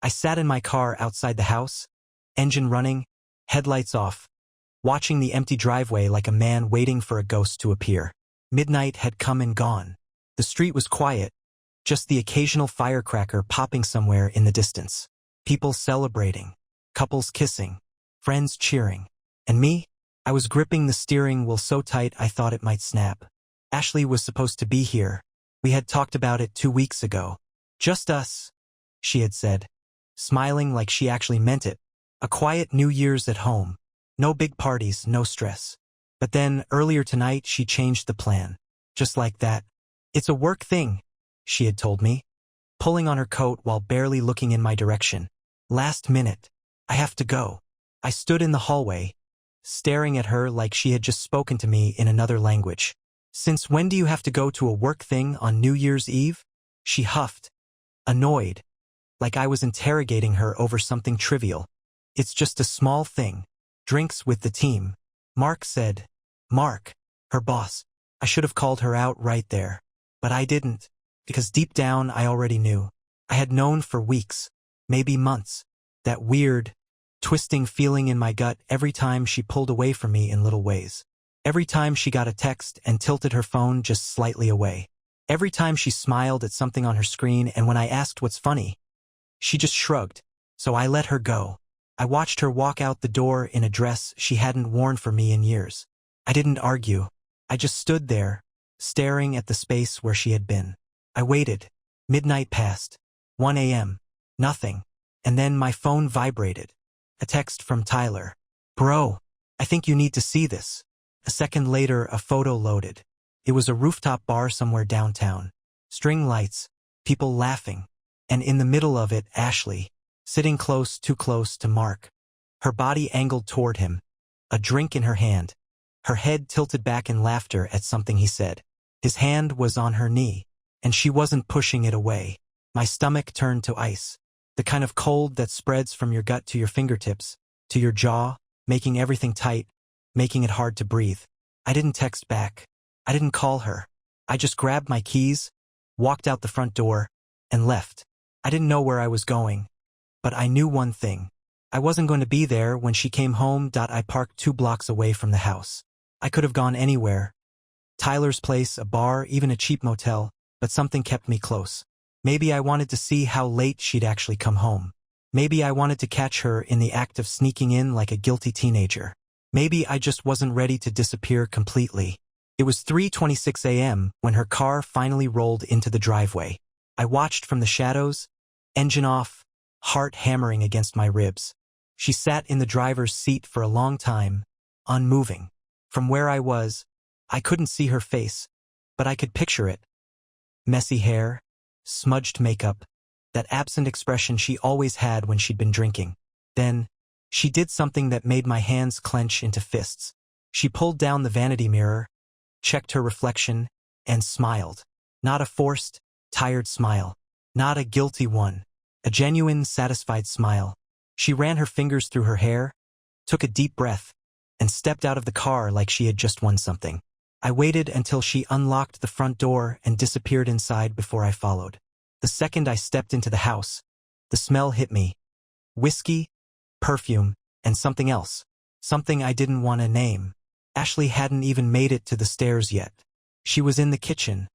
I sat in my car outside the house, engine running, headlights off, watching the empty driveway like a man waiting for a ghost to appear. Midnight had come and gone. The street was quiet, just the occasional firecracker popping somewhere in the distance. People celebrating, couples kissing, friends cheering. And me? I was gripping the steering wheel so tight I thought it might snap. Ashley was supposed to be here. We had talked about it 2 weeks ago. Just us, she had said, smiling like she actually meant it. A quiet New Year's at home. No big parties, no stress. But then, earlier tonight, she changed the plan. Just like that. It's a work thing, she had told me, pulling on her coat while barely looking in my direction. Last minute. I have to go. I stood in the hallway, staring at her like she had just spoken to me in another language. Since when do you have to go to a work thing on New Year's Eve? She huffed, annoyed, like I was interrogating her over something trivial. It's just a small thing. Drinks with the team. Mark said. Mark, her boss. I should have called her out right there. But I didn't, because deep down I already knew. I had known for weeks, maybe months. That weird, twisting feeling in my gut every time she pulled away from me in little ways. Every time she got a text and tilted her phone just slightly away. Every time she smiled at something on her screen, and when I asked what's funny, she just shrugged. So I let her go. I watched her walk out the door in a dress she hadn't worn for me in years. I didn't argue. I just stood there, staring at the space where she had been. I waited. Midnight passed. 1 a.m. Nothing. And then my phone vibrated. A text from Tyler. Bro, I think you need to see this. A second later, a photo loaded. It was a rooftop bar somewhere downtown. String lights, people laughing. And in the middle of it, Ashley, sitting close, too close to Mark. Her body angled toward him, a drink in her hand. Her head tilted back in laughter at something he said. His hand was on her knee, and she wasn't pushing it away. My stomach turned to ice. The kind of cold that spreads from your gut to your fingertips, to your jaw, making everything tight, making it hard to breathe. I didn't text back. I didn't call her. I just grabbed my keys, walked out the front door, and left. I didn't know where I was going, but I knew one thing. I wasn't going to be there when she came home. I parked 2 blocks away from the house. I could have gone anywhere. Tyler's place, a bar, even a cheap motel, but something kept me close. Maybe I wanted to see how late she'd actually come home. Maybe I wanted to catch her in the act of sneaking in like a guilty teenager. Maybe I just wasn't ready to disappear completely. It was 3:26 a.m. when her car finally rolled into the driveway. I watched from the shadows, engine off, heart hammering against my ribs. She sat in the driver's seat for a long time, unmoving. From where I was, I couldn't see her face, but I could picture it. Messy hair, smudged makeup, that absent expression she always had when she'd been drinking. Then, she did something that made my hands clench into fists. She pulled down the vanity mirror, checked her reflection, and smiled. Not a forced, tired smile. Not a guilty one. A genuine, satisfied smile. She ran her fingers through her hair, took a deep breath, and stepped out of the car like she had just won something. I waited until she unlocked the front door and disappeared inside before I followed. The second I stepped into the house, the smell hit me. Whiskey, perfume, and something else. Something I didn't want to name. Ashley hadn't even made it to the stairs yet. She was in the kitchen,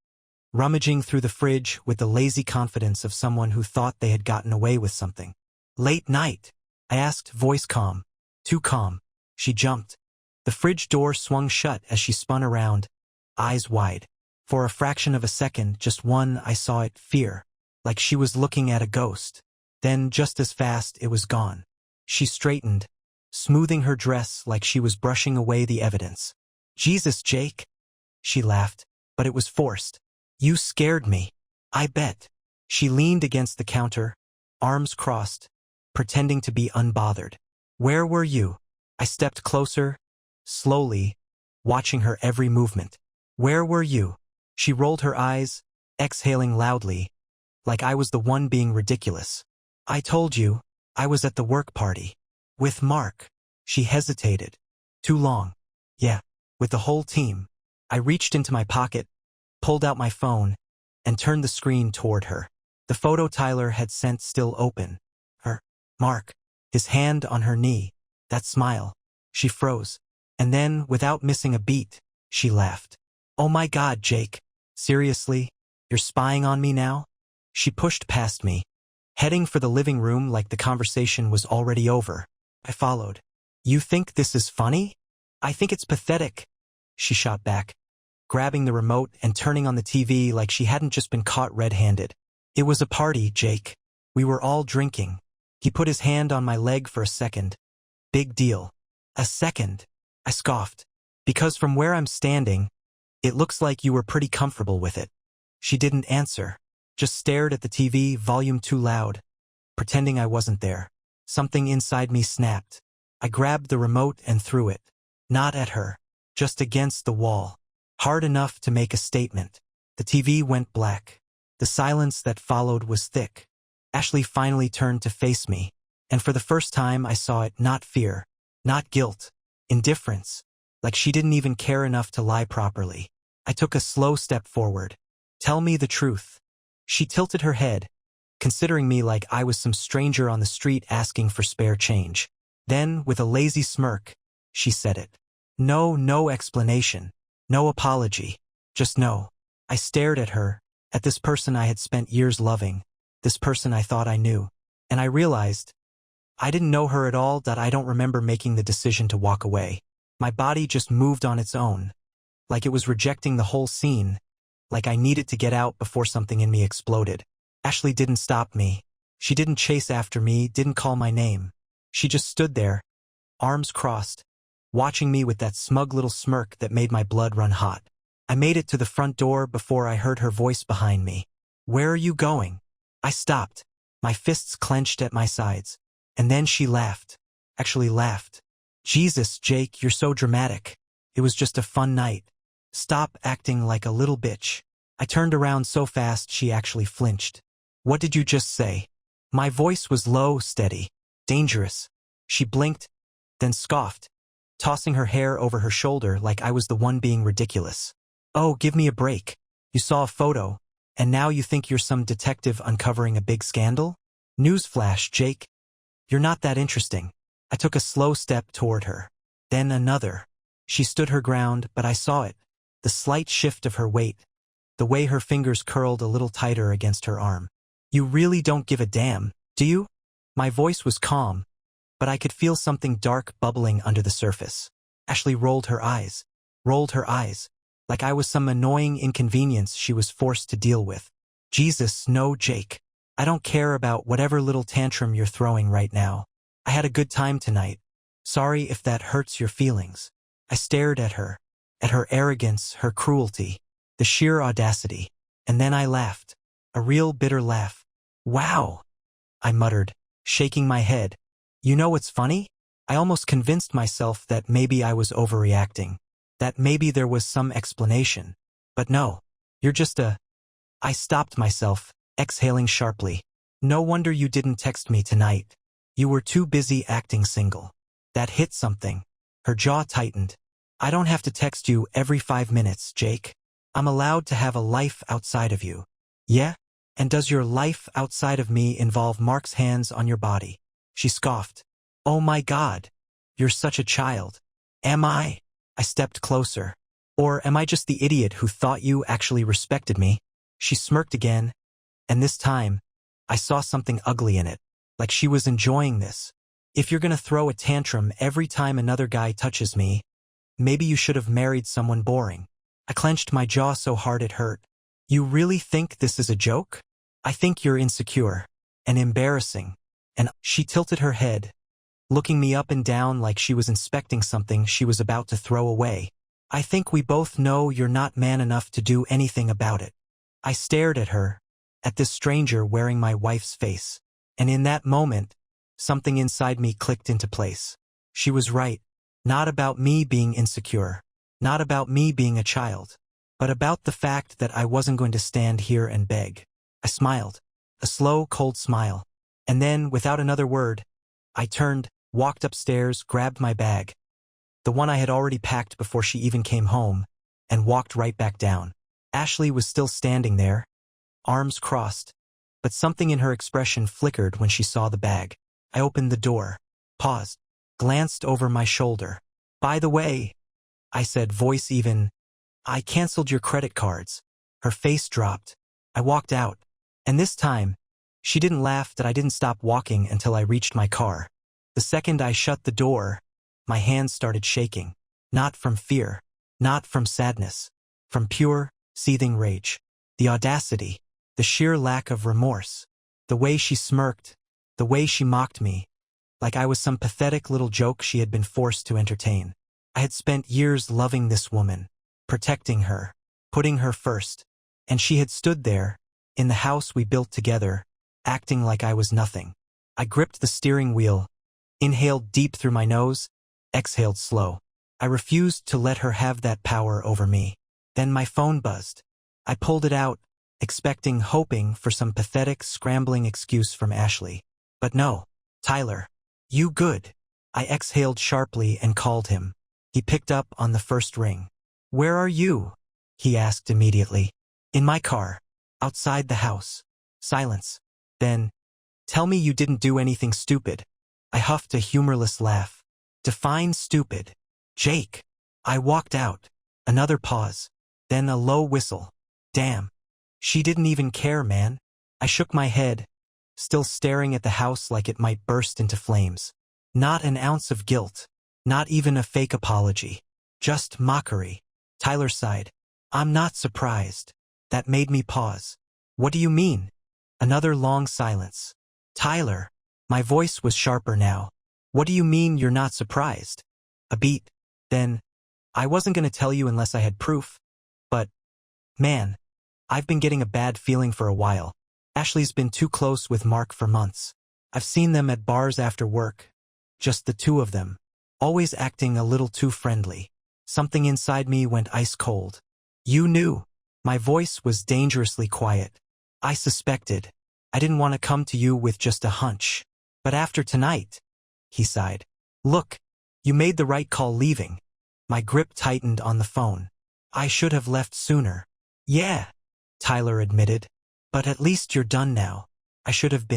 rummaging through the fridge with the lazy confidence of someone who thought they had gotten away with something. Late night, I asked, voice calm. Too calm. She jumped. The fridge door swung shut as she spun around, eyes wide. For a fraction of a second, just one, I saw it, fear. Like she was looking at a ghost. Then, just as fast, it was gone. She straightened, smoothing her dress like she was brushing away the evidence. Jesus, Jake. She laughed, but it was forced. You scared me. I bet. She leaned against the counter, arms crossed, pretending to be unbothered. Where were you? I stepped closer, slowly, watching her every movement. Where were you? She rolled her eyes, exhaling loudly, like I was the one being ridiculous. I told you, I was at the work party. With Mark. She hesitated. Too long. Yeah, with the whole team. I reached into my pocket, pulled out my phone, and turned the screen toward her. The photo Tyler had sent still open. Mark, his hand on her knee, that smile. She froze. And then, without missing a beat, she laughed. Oh my God, Jake. Seriously? You're spying on me now? She pushed past me, heading for the living room like the conversation was already over. I followed. You think this is funny? I think it's pathetic, she shot back, grabbing the remote and turning on the TV like she hadn't just been caught red-handed. It was a party, Jake. We were all drinking. He put his hand on my leg for a second. Big deal. A second. I scoffed. Because from where I'm standing, it looks like you were pretty comfortable with it. She didn't answer, just stared at the TV, volume too loud, pretending I wasn't there. Something inside me snapped. I grabbed the remote and threw it. Not at her, just against the wall. Hard enough to make a statement. The TV went black. The silence that followed was thick. Ashley finally turned to face me, and for the first time I saw it, not fear, not guilt, indifference, like she didn't even care enough to lie properly. I took a slow step forward. Tell me the truth. She tilted her head, considering me like I was some stranger on the street asking for spare change. Then, with a lazy smirk, she said it. No explanation. No apology. Just no. I stared at her, at this person I had spent years loving, this person I thought I knew, and I realized I didn't know her at all, that I don't remember making the decision to walk away. My body just moved on its own, like it was rejecting the whole scene, like I needed to get out before something in me exploded. Ashley didn't stop me. She didn't chase after me, didn't call my name. She just stood there, arms crossed, watching me with that smug little smirk that made my blood run hot. I made it to the front door before I heard her voice behind me. Where are you going? I stopped, my fists clenched at my sides. And then she laughed. Actually laughed. Jesus, Jake, you're so dramatic. It was just a fun night. Stop acting like a little bitch. I turned around so fast she actually flinched. What did you just say? My voice was low, steady, dangerous. She blinked, then scoffed, tossing her hair over her shoulder like I was the one being ridiculous. Oh, give me a break. You saw a photo, and now you think you're some detective uncovering a big scandal? Newsflash, Jake. You're not that interesting. I took a slow step toward her. Then another. She stood her ground, but I saw it. The slight shift of her weight. The way her fingers curled a little tighter against her arm. You really don't give a damn, do you? My voice was calm, but I could feel something dark bubbling under the surface. Ashley rolled her eyes, like I was some annoying inconvenience she was forced to deal with. Jesus, no, Jake. I don't care about whatever little tantrum you're throwing right now. I had a good time tonight. Sorry if that hurts your feelings. I stared at her arrogance, her cruelty, the sheer audacity, and then I laughed. A real bitter laugh. Wow, I muttered, shaking my head. You know what's funny? I almost convinced myself that maybe I was overreacting, that maybe there was some explanation. But no, you're just a... I stopped myself, exhaling sharply. No wonder you didn't text me tonight. You were too busy acting single. That hit something. Her jaw tightened. I don't have to text you every 5 minutes, Jake. I'm allowed to have a life outside of you. Yeah? And does your life outside of me involve Mark's hands on your body? She scoffed. Oh my God. You're such a child. Am I? I stepped closer. Or am I just the idiot who thought you actually respected me? She smirked again, and this time, I saw something ugly in it, like she was enjoying this. If you're gonna throw a tantrum every time another guy touches me, maybe you should have married someone boring. I clenched my jaw so hard it hurt. You really think this is a joke? I think you're insecure and embarrassing. And she tilted her head, looking me up and down like she was inspecting something she was about to throw away. I think we both know you're not man enough to do anything about it. I stared at her, at this stranger wearing my wife's face. And in that moment, something inside me clicked into place. She was right. Not about me being insecure. Not about me being a child. But about the fact that I wasn't going to stand here and beg. I smiled. A slow, cold smile. And then, without another word, I turned, walked upstairs, grabbed my bag, the one I had already packed before she even came home, and walked right back down. Ashley was still standing there, arms crossed, but something in her expression flickered when she saw the bag. I opened the door, paused, glanced over my shoulder. "By the way," I said, voice even, "I canceled your credit cards." Her face dropped. I walked out. And this time, she didn't laugh that I didn't stop walking until I reached my car. The second I shut the door, my hands started shaking. Not from fear, not from sadness, from pure, seething rage. The audacity, the sheer lack of remorse, the way she smirked, the way she mocked me, like I was some pathetic little joke she had been forced to entertain. I had spent years loving this woman, protecting her, putting her first, and she had stood there, in the house we built together, acting like I was nothing. I gripped the steering wheel, inhaled deep through my nose, exhaled slow. I refused to let her have that power over me. Then my phone buzzed. I pulled it out, expecting, hoping for some pathetic, scrambling excuse from Ashley. But no. "Tyler. You good?" I exhaled sharply and called him. He picked up on the first ring. "Where are you?" he asked immediately. "In my car. Outside the house." Silence. Then, "Tell me you didn't do anything stupid." I huffed a humorless laugh. "Define stupid." "Jake." I walked out. Another pause. Then a low whistle. "Damn. She didn't even care, man." I shook my head, still staring at the house like it might burst into flames. Not an ounce of guilt. Not even a fake apology. Just mockery. Tyler sighed. "I'm not surprised." That made me pause. "What do you mean?" Another long silence. "Tyler." My voice was sharper now. "What do you mean you're not surprised?" A beat. Then, "I wasn't going to tell you unless I had proof. But, man, I've been getting a bad feeling for a while. Ashley's been too close with Mark for months. I've seen them at bars after work. Just the two of them. Always acting a little too friendly. Something inside me went ice cold. "You knew." My voice was dangerously quiet. "I suspected. I didn't want to come to you with just a hunch. But after tonight," he sighed. "Look, you made the right call leaving." My grip tightened on the phone. "I should have left sooner." "Yeah," Tyler admitted. "But at least you're done now." I should have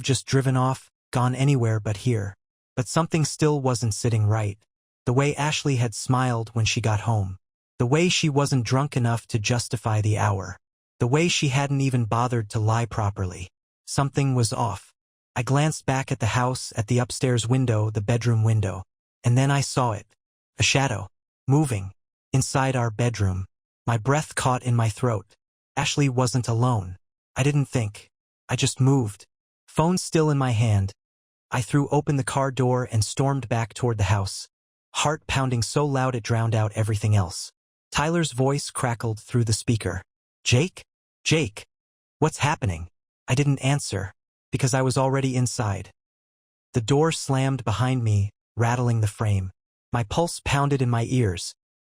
just driven off, gone anywhere but here. But something still wasn't sitting right. The way Ashley had smiled when she got home. The way she wasn't drunk enough to justify the hour. The way she hadn't even bothered to lie properly. Something was off. I glanced back at the house, at the upstairs window, the bedroom window. And then I saw it. A shadow. Moving. Inside our bedroom. My breath caught in my throat. Ashley wasn't alone. I didn't think. I just moved. Phone still in my hand. I threw open the car door and stormed back toward the house. Heart pounding so loud it drowned out everything else. Tyler's voice crackled through the speaker. "Jake? Jake? What's happening?" I didn't answer, because I was already inside. The door slammed behind me, rattling the frame. My pulse pounded in my ears,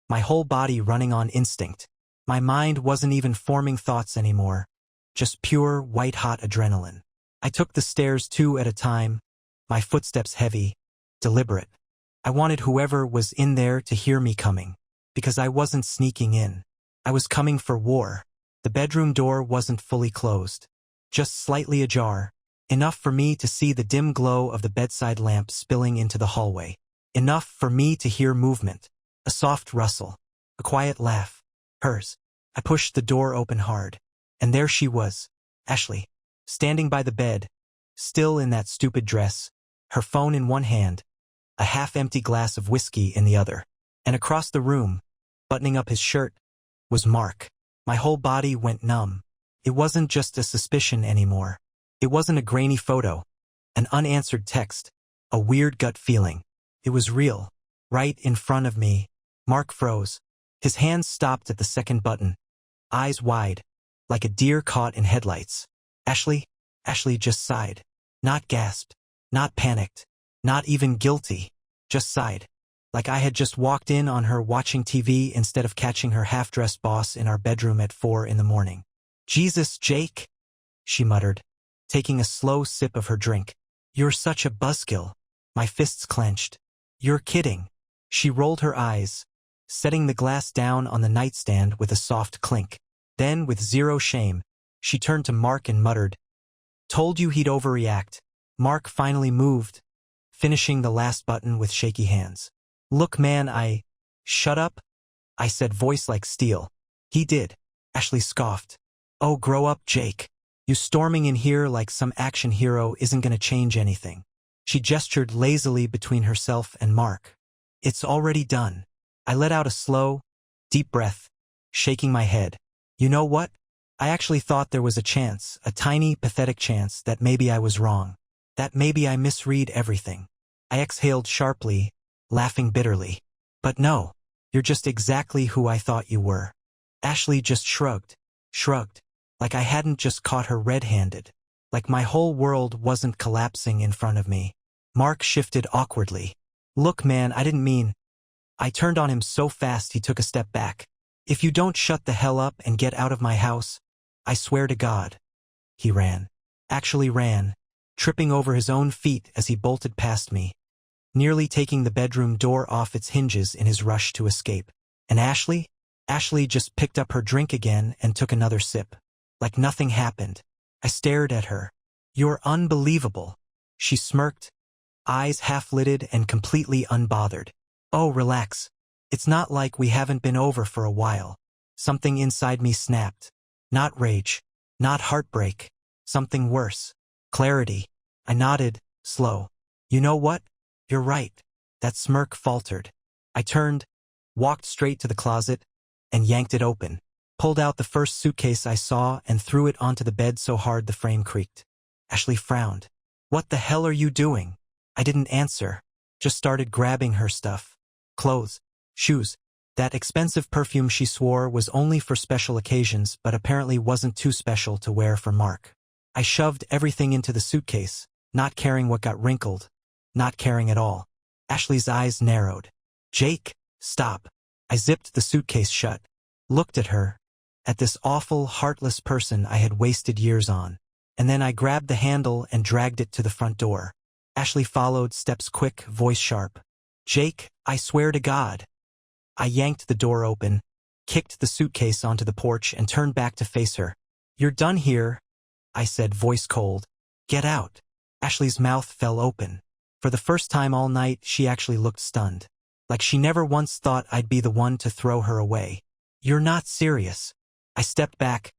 my whole body running on instinct. My mind wasn't even forming thoughts anymore, just pure, white-hot adrenaline. I took the stairs 2 at a time, my footsteps heavy, deliberate. I wanted whoever was in there to hear me coming, because I wasn't sneaking in. I was coming for war. The bedroom door wasn't fully closed, just slightly ajar, enough for me to see the dim glow of the bedside lamp spilling into the hallway. Enough for me to hear movement, a soft rustle, a quiet laugh. Hers. I pushed the door open hard, and there she was, Ashley, standing by the bed, still in that stupid dress, her phone in one hand, a half-empty glass of whiskey in the other. And across the room, buttoning up his shirt, was Mark. My whole body went numb. It wasn't just a suspicion anymore. It wasn't a grainy photo, an unanswered text, a weird gut feeling. It was real. Right in front of me. Mark froze. His hands stopped at the second button, eyes wide, like a deer caught in headlights. Ashley? Ashley just sighed. Not gasped, not panicked, not even guilty, just sighed. Like I had just walked in on her watching TV instead of catching her half-dressed boss in our bedroom at 4 in the morning. "Jesus, Jake," she muttered, taking a slow sip of her drink. "You're such a buzzkill." My fists clenched. "You're kidding." She rolled her eyes, setting the glass down on the nightstand with a soft clink. Then, with zero shame, she turned to Mark and muttered, "Told you he'd overreact. Mark finally moved, finishing the last button with shaky hands. Look, man, Shut up, I said, voice like steel. He did. Ashley scoffed. Oh, grow up, Jake. You storming in here like some action hero isn't gonna change anything. She gestured lazily between herself and Mark. It's already done. I let out a slow, deep breath, shaking my head. You know what? I actually thought there was a chance, a tiny, pathetic chance, that maybe I was wrong. That maybe I misread everything. I exhaled sharply, laughing bitterly. But no, you're just exactly who I thought you were. Ashley just shrugged, like I hadn't just caught her red-handed, like my whole world wasn't collapsing in front of me. Mark shifted awkwardly. Look, man, I didn't mean. I turned on him so fast he took a step back. If you don't shut the hell up and get out of my house, I swear to God. He ran. Actually ran, tripping over his own feet as he bolted past me, nearly taking the bedroom door off its hinges in his rush to escape. And Ashley? Ashley just picked up her drink again and took another sip. Like nothing happened. I stared at her. You're unbelievable. She smirked, eyes half-lidded and completely unbothered. Oh, relax. It's not like we haven't been over for a while. Something inside me snapped. Not rage. Not heartbreak. Something worse. Clarity. I nodded, slow. You know what? You're right. That smirk faltered. I turned, walked straight to the closet, and yanked it open. Pulled out the first suitcase I saw and threw it onto the bed so hard the frame creaked. Ashley frowned. What the hell are you doing? I didn't answer. Just started grabbing her stuff. Clothes, shoes. That expensive perfume she swore was only for special occasions but apparently wasn't too special to wear for Mark. I shoved everything into the suitcase, not caring what got wrinkled, not caring at all. Ashley's eyes narrowed. Jake, stop. I zipped the suitcase shut, looked at her, at this awful, heartless person I had wasted years on, and then I grabbed the handle and dragged it to the front door. Ashley followed, steps quick, voice sharp. Jake, I swear to God. I yanked the door open, kicked the suitcase onto the porch and turned back to face her. You're done here, I said, voice cold. Get out. Ashley's mouth fell open. For the first time all night, she actually looked stunned. Like she never once thought I'd be the one to throw her away. You're not serious. I stepped back,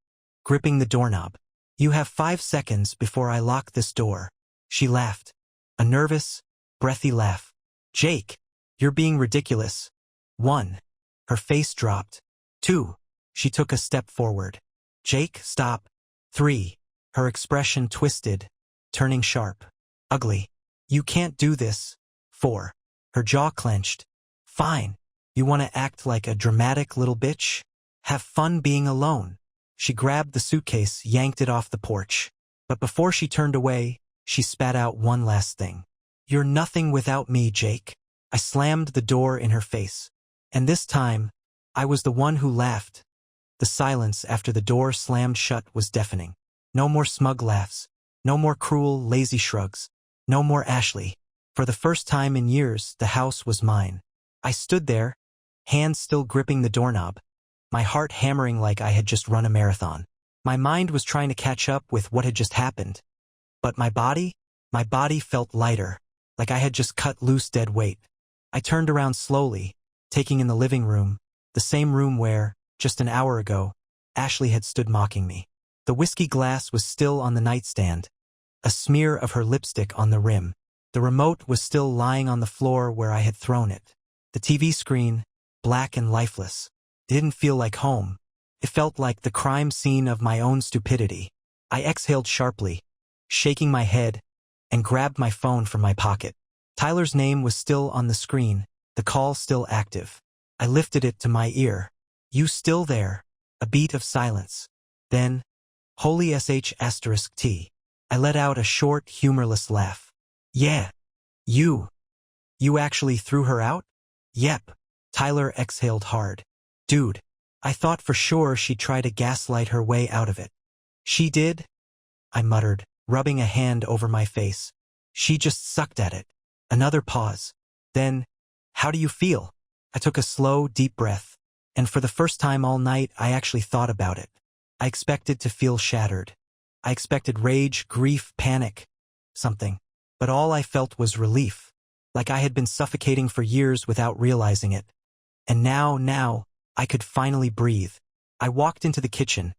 gripping the doorknob. You have 5 seconds before I lock this door. She laughed. A nervous, breathy laugh. Jake, you're being ridiculous. 1. Her face dropped. 2. She took a step forward. Jake, stop. 3. Her expression twisted, turning sharp. Ugly. You can't do this. 4. Her jaw clenched. Fine. You want to act like a dramatic little bitch? Have fun being alone. She grabbed the suitcase, yanked it off the porch. But before she turned away, she spat out one last thing. You're nothing without me, Jake. I slammed the door in her face. And this time, I was the one who laughed. The silence after the door slammed shut was deafening. No more smug laughs. No more cruel, lazy shrugs. No more Ashley. For the first time in years, the house was mine. I stood there, hands still gripping the doorknob, my heart hammering like I had just run a marathon. My mind was trying to catch up with what had just happened. But my body felt lighter, like I had just cut loose dead weight. I turned around slowly, taking in the living room, the same room where, just an hour ago, Ashley had stood mocking me. The whiskey glass was still on the nightstand, a smear of her lipstick on the rim. The remote was still lying on the floor where I had thrown it. The TV screen, black and lifeless. It didn't feel like home. It felt like the crime scene of my own stupidity. I exhaled sharply, shaking my head, and grabbed my phone from my pocket. Tyler's name was still on the screen, the call still active. I lifted it to my ear. You still there? A beat of silence. Then, holy sh**t. I let out a short, humorless laugh. Yeah. You actually threw her out? Yep. Tyler exhaled hard. Dude, I thought for sure she'd try to gaslight her way out of it. She did? I muttered, rubbing a hand over my face. She just sucked at it. Another pause. Then, how do you feel? I took a slow, deep breath, and for the first time all night I actually thought about it. I expected to feel shattered. I expected rage, grief, panic. Something. but all I felt was relief, like I had been suffocating for years without realizing it. And now, I could finally breathe. I walked into the kitchen,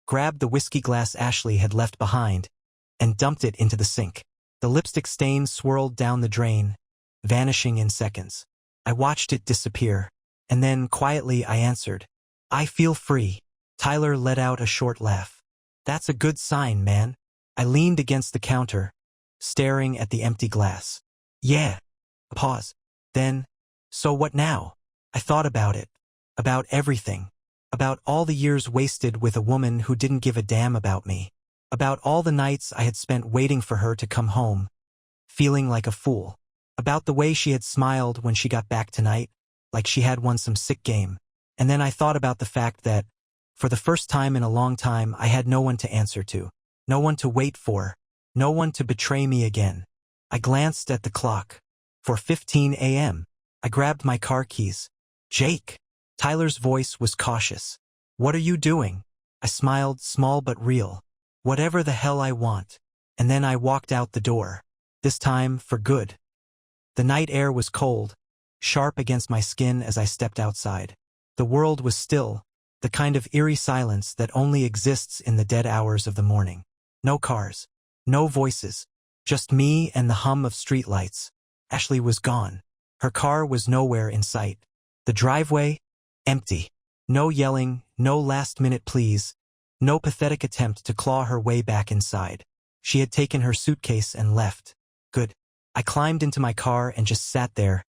grabbed the whiskey glass Ashley had left behind, and dumped it into the sink. The lipstick stain swirled down the drain, vanishing in seconds. I watched it disappear, and then quietly I answered, "I feel free." Tyler let out a short laugh. "That's a good sign, man." I leaned against the counter, staring at the empty glass. "Yeah." Pause. Then, "So what now?" I thought about it. About everything. About all the years wasted with a woman who didn't give a damn about me. About all the nights I had spent waiting for her to come home, feeling like a fool. About the way she had smiled when she got back tonight, like she had won some sick game. And then I thought about the fact that, for the first time in a long time, I had no one to answer to. No one to wait for. No one to betray me again. I glanced at the clock. 4:15 a.m. I grabbed my car keys. "Jake." Tyler's voice was cautious. "What are you doing?" I smiled, small but real. "Whatever the hell I want." And then I walked out the door. This time for good. The night air was cold, sharp against my skin as I stepped outside. The world was still, the kind of eerie silence that only exists in the dead hours of the morning. No cars. No voices. Just me and the hum of streetlights. Ashley was gone. Her car was nowhere in sight. The driveway? Empty. No yelling, no last-minute pleas, no pathetic attempt to claw her way back inside. She had taken her suitcase and left. Good. I climbed into my car and just sat there,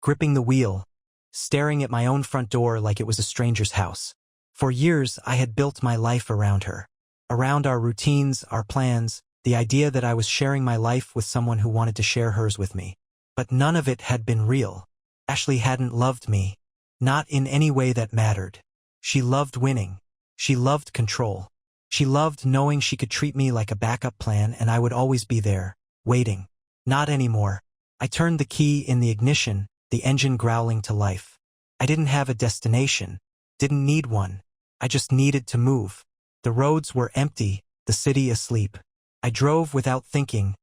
gripping the wheel, staring at my own front door like it was a stranger's house. For years, I had built my life around her. Around our routines, our plans, the idea that I was sharing my life with someone who wanted to share hers with me. But none of it had been real. Ashley hadn't loved me. Not in any way that mattered. She loved winning. She loved control. She loved knowing she could treat me like a backup plan and I would always be there, waiting. Not anymore. I turned the key in the ignition, the engine growling to life. I didn't have a destination. Didn't need one. I just needed to move. The roads were empty, the city asleep. I drove without thinking,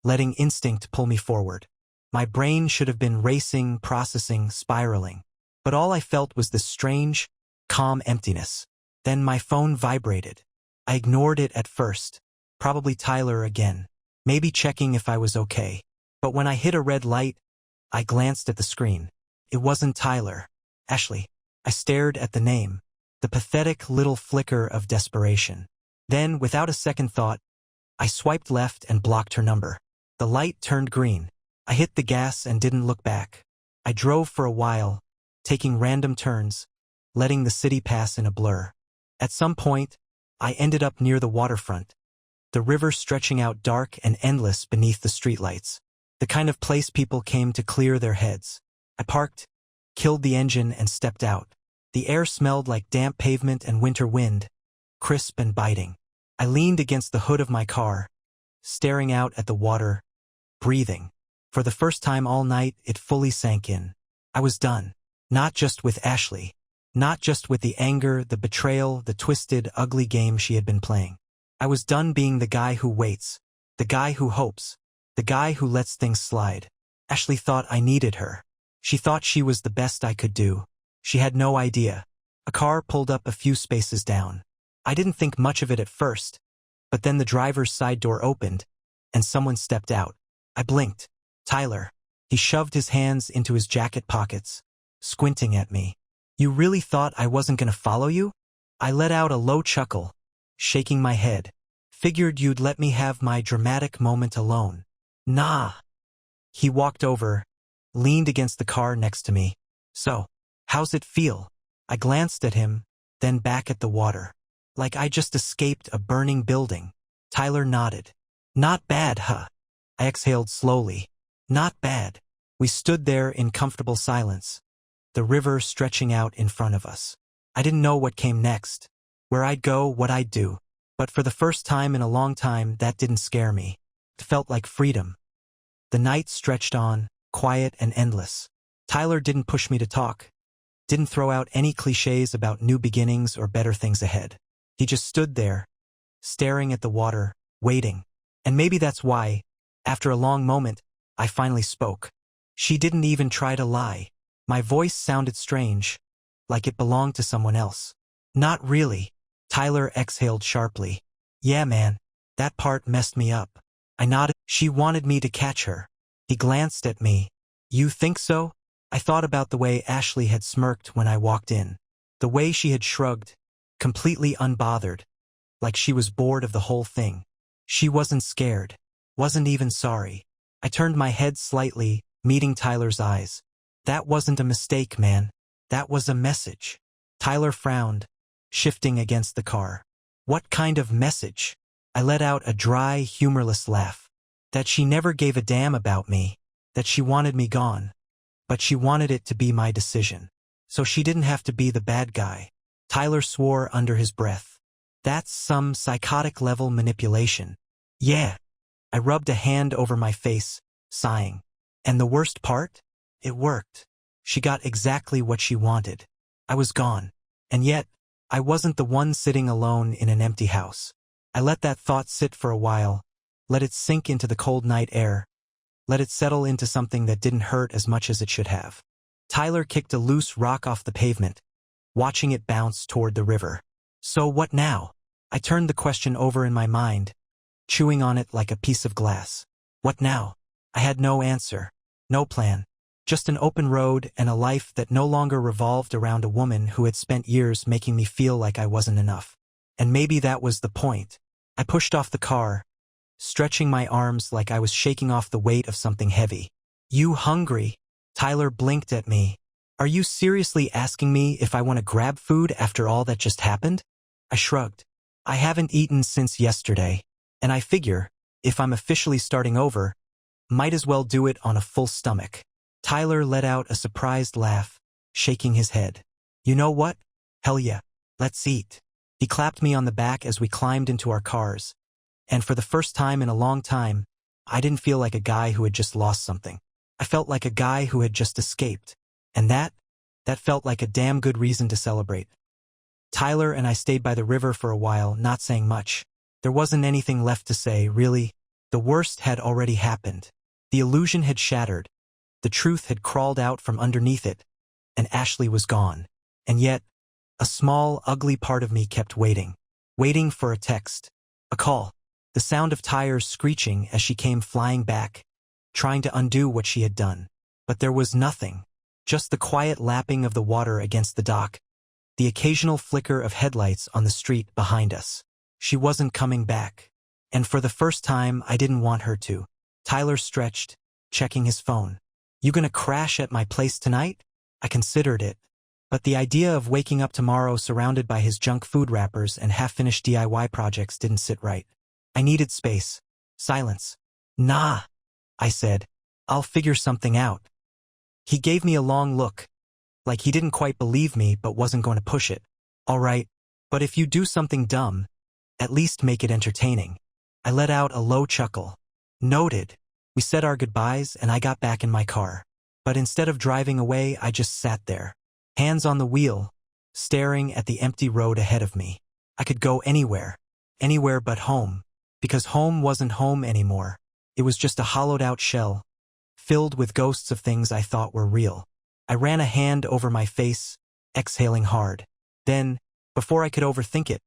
letting instinct pull me forward. My brain should have been racing, processing, spiraling. But all I felt was this strange, calm emptiness. Then my phone vibrated. I ignored it at first. Probably Tyler again. Maybe checking if I was okay. But when I hit a red light, I glanced at the screen. It wasn't Tyler. Ashley. I stared at the name. The pathetic little flicker of desperation. Then, without a second thought, I swiped left and blocked her number. The light turned green. I hit the gas and didn't look back. I drove for a while, taking random turns, letting the city pass in a blur. At some point, I ended up near the waterfront, the river stretching out dark and endless beneath the streetlights, the kind of place people came to clear their heads. I parked, killed the engine and stepped out. The air smelled like damp pavement and winter wind, crisp and biting. I leaned against the hood of my car, staring out at the water, breathing. For the first time all night, it fully sank in. I was done. Not just with Ashley. Not just with the anger, the betrayal, the twisted, ugly game she had been playing. I was done being the guy who waits, the guy who hopes, the guy who lets things slide. Ashley thought I needed her. She thought she was the best I could do. She had no idea. A car pulled up a few spaces down. I didn't think much of it at first, but then the driver's side door opened, and someone stepped out. I blinked. Tyler. He shoved his hands into his jacket pockets, squinting at me. "You really thought I wasn't gonna follow you?" I let out a low chuckle, shaking my head. "Figured you'd let me have my dramatic moment alone." "Nah." He walked over, leaned against the car next to me. "So, how's it feel?" I glanced at him, then back at the water. Like I just escaped a burning building. Tyler nodded. "Not bad, huh?" I exhaled slowly. "Not bad." We stood there in comfortable silence, the river stretching out in front of us. I didn't know what came next, where I'd go, what I'd do. But for the first time in a long time, that didn't scare me. It felt like freedom. The night stretched on, quiet and endless. Tyler didn't push me to talk, didn't throw out any cliches about new beginnings or better things ahead. He just stood there, staring at the water, waiting. And maybe that's why, After a long moment, I finally spoke. She didn't even try to lie. My voice sounded strange, like it belonged to someone else. Not really. Tyler exhaled sharply. Yeah, man, that part messed me up. I nodded. She wanted me to catch her. He glanced at me. You think so? I thought about the way Ashley had smirked when I walked in. The way she had shrugged, completely unbothered, like she was bored of the whole thing. She wasn't scared, wasn't even sorry. I turned my head slightly, meeting Tyler's eyes. That wasn't a mistake, man. That was a message. Tyler frowned, shifting against the car. What kind of message? I let out a dry, humorless laugh. That she never gave a damn about me. That she wanted me gone. But she wanted it to be my decision. So she didn't have to be the bad guy. Tyler swore under his breath. That's some psychotic-level manipulation. Yeah. I rubbed a hand over my face, sighing. And the worst part? It worked. She got exactly what she wanted. I was gone. And yet, I wasn't the one sitting alone in an empty house. I let that thought sit for a while, let it sink into the cold night air, let it settle into something that didn't hurt as much as it should have. Tyler kicked a loose rock off the pavement, watching it bounce toward the river. So what now? I turned the question over in my mind, chewing on it like a piece of glass. What now? I had no answer, no plan, just an open road and a life that no longer revolved around a woman who had spent years making me feel like I wasn't enough. And maybe that was the point. I pushed off the car, stretching my arms like I was shaking off the weight of something heavy. You hungry? Tyler blinked at me. Are you seriously asking me if I want to grab food after all that just happened? I shrugged. I haven't eaten since yesterday, and I figure, if I'm officially starting over, might as well do it on a full stomach. Tyler let out a surprised laugh, shaking his head. You know what? Hell yeah, let's eat. He clapped me on the back as we climbed into our cars, and for the first time in a long time, I didn't feel like a guy who had just lost something. I felt like a guy who had just escaped, and that felt like a damn good reason to celebrate. Tyler and I stayed by the river for a while, not saying much. There wasn't anything left to say, really. The worst had already happened. The illusion had shattered. The truth had crawled out from underneath it, and Ashley was gone. And yet, a small, ugly part of me kept waiting for a text, a call, the sound of tires screeching as she came flying back, trying to undo what she had done. But there was nothing, just the quiet lapping of the water against the dock, the occasional flicker of headlights on the street behind us. She wasn't coming back. And for the first time, I didn't want her to. Tyler stretched, checking his phone. You gonna crash at my place tonight? I considered it. But the idea of waking up tomorrow surrounded by his junk food wrappers and half-finished DIY projects didn't sit right. I needed space. Silence. Nah, I said. I'll figure something out. He gave me a long look, like he didn't quite believe me but wasn't going to push it. All right, but if you do something dumb, at least make it entertaining. I let out a low chuckle. Noted. We said our goodbyes and I got back in my car. But instead of driving away, I just sat there, hands on the wheel, staring at the empty road ahead of me. I could go anywhere but home, because home wasn't home anymore. It was just a hollowed-out shell, filled with ghosts of things I thought were real. I ran a hand over my face, exhaling hard. Then, before I could overthink it,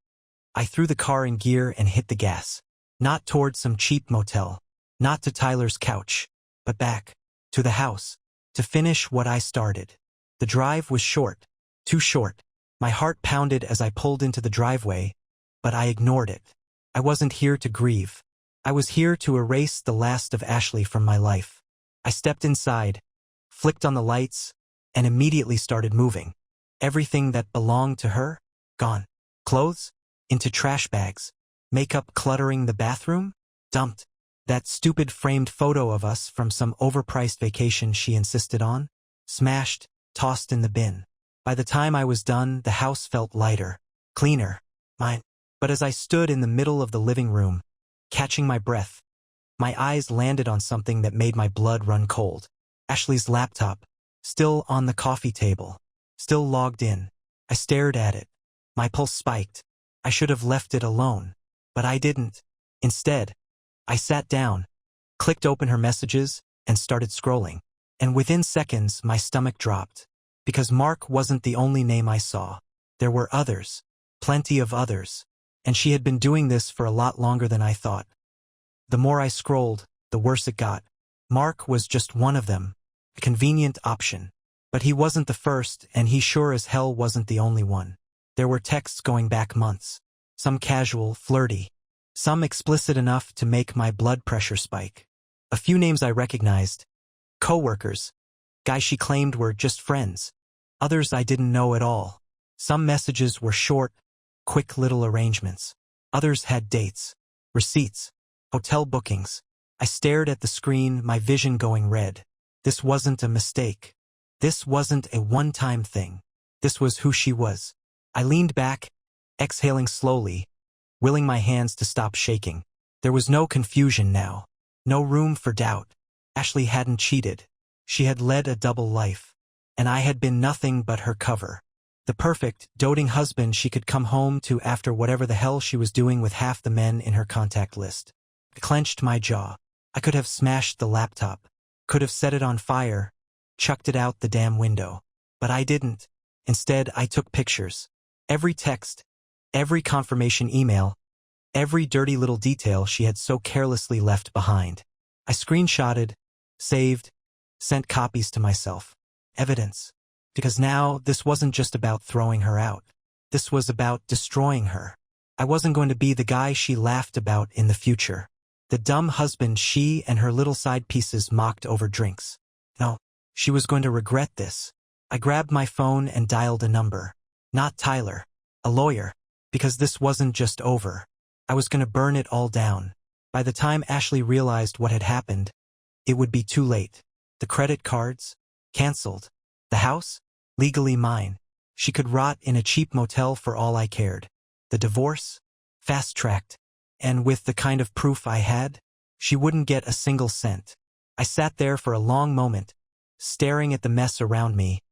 I threw the car in gear and hit the gas. Not toward some cheap motel, not to Tyler's couch, but back, to the house, to finish what I started. The drive was short, too short. My heart pounded as I pulled into the driveway, but I ignored it. I wasn't here to grieve. I was here to erase the last of Ashley from my life. I stepped inside, flicked on the lights, and immediately started moving. Everything that belonged to her, gone. Clothes? Into trash bags. Makeup cluttering the bathroom? Dumped. That stupid framed photo of us from some overpriced vacation she insisted on? Smashed, tossed in the bin. By the time I was done, the house felt lighter, cleaner, mine. But as I stood in the middle of the living room, catching my breath, my eyes landed on something that made my blood run cold. Ashley's laptop, still on the coffee table, still logged in. I stared at it. My pulse spiked. I should have left it alone. But I didn't. Instead, I sat down, clicked open her messages, and started scrolling. And within seconds, my stomach dropped. Because Mark wasn't the only name I saw. There were others. Plenty of others. And she had been doing this for a lot longer than I thought. The more I scrolled, the worse it got. Mark was just one of them. A convenient option. But he wasn't the first, and he sure as hell wasn't the only one. There were texts going back months. Some casual, flirty. Some explicit enough to make my blood pressure spike. A few names I recognized. Co-workers. Guys she claimed were just friends. Others I didn't know at all. Some messages were short, quick little arrangements. Others had dates, receipts, hotel bookings. I stared at the screen, my vision going red. This wasn't a mistake. This wasn't a one-time thing. This was who she was. I leaned back, exhaling slowly, willing my hands to stop shaking. There was no confusion now. No room for doubt. Ashley hadn't cheated. She had led a double life. And I had been nothing but her cover. The perfect, doting husband she could come home to after whatever the hell she was doing with half the men in her contact list. I clenched my jaw. I could have smashed the laptop. Could have set it on fire. Chucked it out the damn window. But I didn't. Instead, I took pictures. Every text. Every confirmation email. Every dirty little detail she had so carelessly left behind. I screenshotted, saved, sent copies to myself. Evidence. Because now, this wasn't just about throwing her out. This was about destroying her. I wasn't going to be the guy she laughed about in the future. The dumb husband she and her little side pieces mocked over drinks. No, she was going to regret this. I grabbed my phone and dialed a number. Not Tyler. A lawyer. Because this wasn't just over. I was going to burn it all down. By the time Ashley realized what had happened, it would be too late. The credit cards? Cancelled. The house? Legally mine. She could rot in a cheap motel for all I cared. The divorce? Fast-tracked. And with the kind of proof I had, she wouldn't get a single cent. I sat there for a long moment, staring at the mess around me,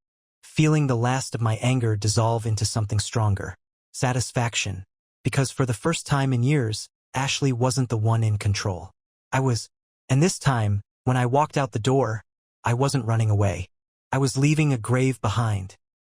feeling the last of my anger dissolve into something stronger. Satisfaction. Because for the first time in years, Ashley wasn't the one in control. I was. And this time, when I walked out the door, I wasn't running away. I was leaving a grave behind.